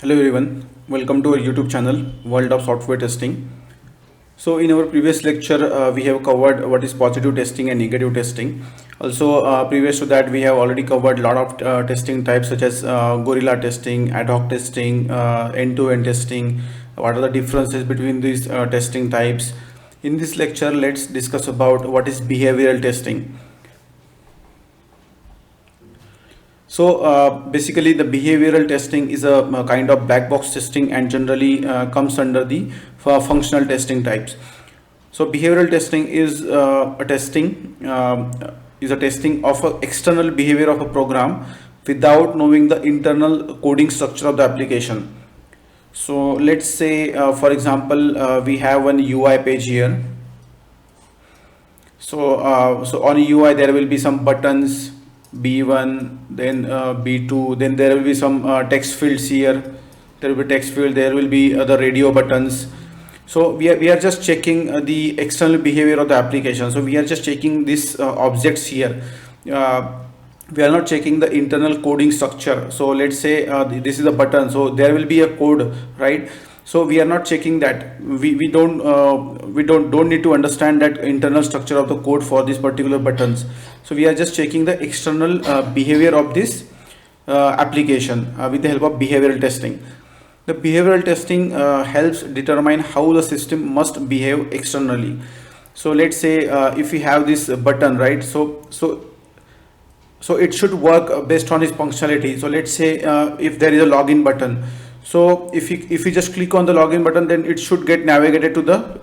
Hello everyone, welcome to our YouTube channel World of Software Testing. So in our previous lecture we have covered what is positive testing and negative testing. Also previous to that we have already covered a lot of testing types such as gorilla testing, ad hoc testing, end-to-end testing. What are the differences between these testing types? In this lecture let's discuss about what is behavioral testing. So basically the behavioral testing is a kind of black box testing and generally comes under the functional testing types. So behavioral testing is a testing of a external behavior of a program without knowing the internal coding structure of the application. So let's say for example we have one UI page here. So on UI there will be some buttons, B1, then B2, then there will be some text fields here. There will be text field, there will be the radio buttons. So we are just checking the external behavior of the application. So we are just checking these objects here. We are not checking the internal coding structure. So let's say this is a button, so there will be a code, right? So we are not checking that. We don't need to understand that internal structure of the code for these particular buttons. So we are just checking the external behavior of this application with the help of behavioral testing. The behavioral testing helps determine how the system must behave externally. So let's say if we have this button, right? So it should work based on its functionality. So let's say if there is a login button, so if you just click on the login button, then it should get navigated to the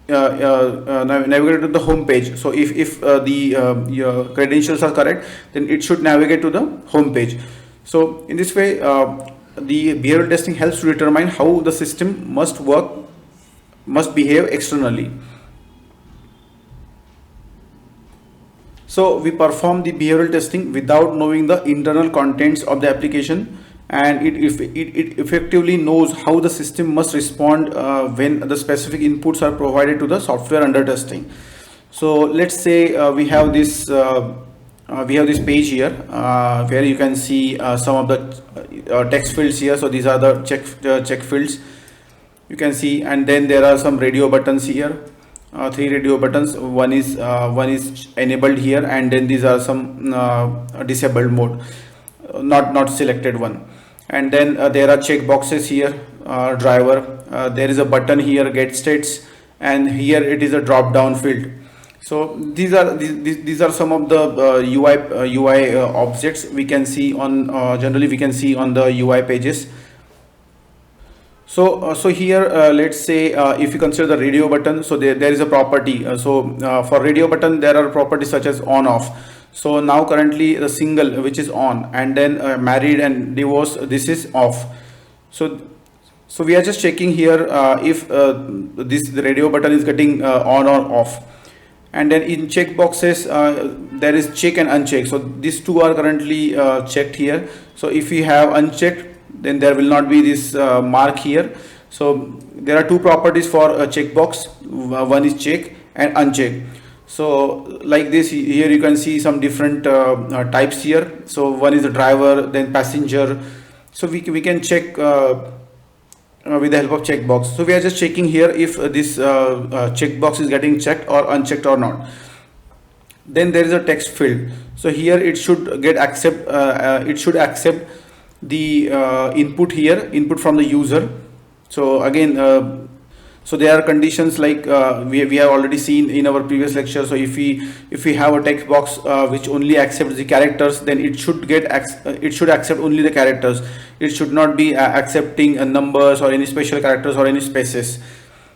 navigated to the home page. So if your credentials are correct, then it should navigate to the home page. So in this way the behavioral testing helps to determine how the system must behave externally. So we perform the behavioral testing without knowing the internal contents of the application, and it effectively knows how the system must respond when the specific inputs are provided to the software under testing. So let's say we have this page here where you can see some of the text fields here. So these are the check fields you can see, and then there are some radio buttons here. 3 radio buttons. One is enabled here, and then these are some disabled mode, not selected one. And then there are check boxes here, driver. There is a button here, get states, and here it is a drop down field. So these are some of the UI objects we can see on generally we can see on the UI pages. So here let's say if you consider the radio button, so there is a property. For radio button there are properties such as on off. So now currently the single, which is on, and then married and divorced, this is off. So we are just checking here if the radio button is getting on or off. And then in check boxes there is check and uncheck. So these two are currently checked here. So if we have unchecked, then there will not be this mark here. So there are two properties for a checkbox. One is check and uncheck. So like this, here you can see some different types here. So one is the driver, then passenger. So we can check with the help of checkbox. So we are just checking here if this checkbox is getting checked or unchecked or not. Then there is a text field. So here it should get accept the input here, input from the user. So again so there are conditions like we have already seen in our previous lecture. So if we have a text box which only accepts the characters, then it should accept only the characters. It should not be accepting numbers or any special characters or any spaces.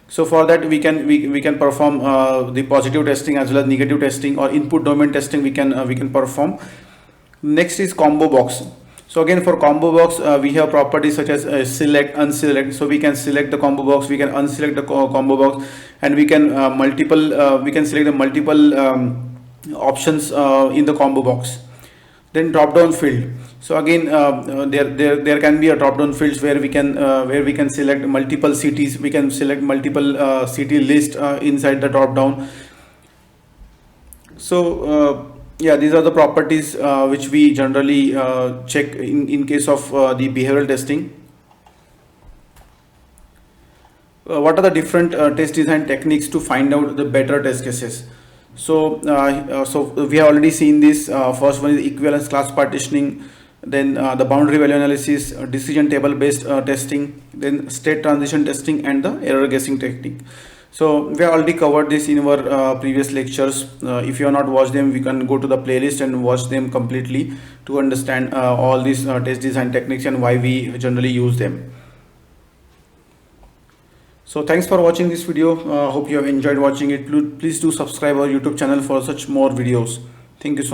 So for that we can perform the positive testing as well as negative testing, or input domain testing we can perform. Next is combo box. So again, for combo box we have properties such as select, unselect. So we can select the combo box, we can unselect the combo box, and we can select the multiple options in the combo box. Then drop down field. So again there can be a drop down fields where we can select multiple cities. We can select multiple city list inside the drop down. So yeah, these are the properties which we generally check in case of the behavioral testing. what are the different test design techniques to find out the better test cases? So we have already seen this. First one is equivalence class partitioning, then the boundary value analysis, decision table based testing, then state transition testing, and the error guessing technique. So we have already covered this in our previous lectures. If you have not watched them, we can go to the playlist and watch them completely to understand all these test design techniques and why we generally use them. So thanks for watching this video. Hope you have enjoyed watching it. Please do subscribe our YouTube channel for such more videos. Thank you so much.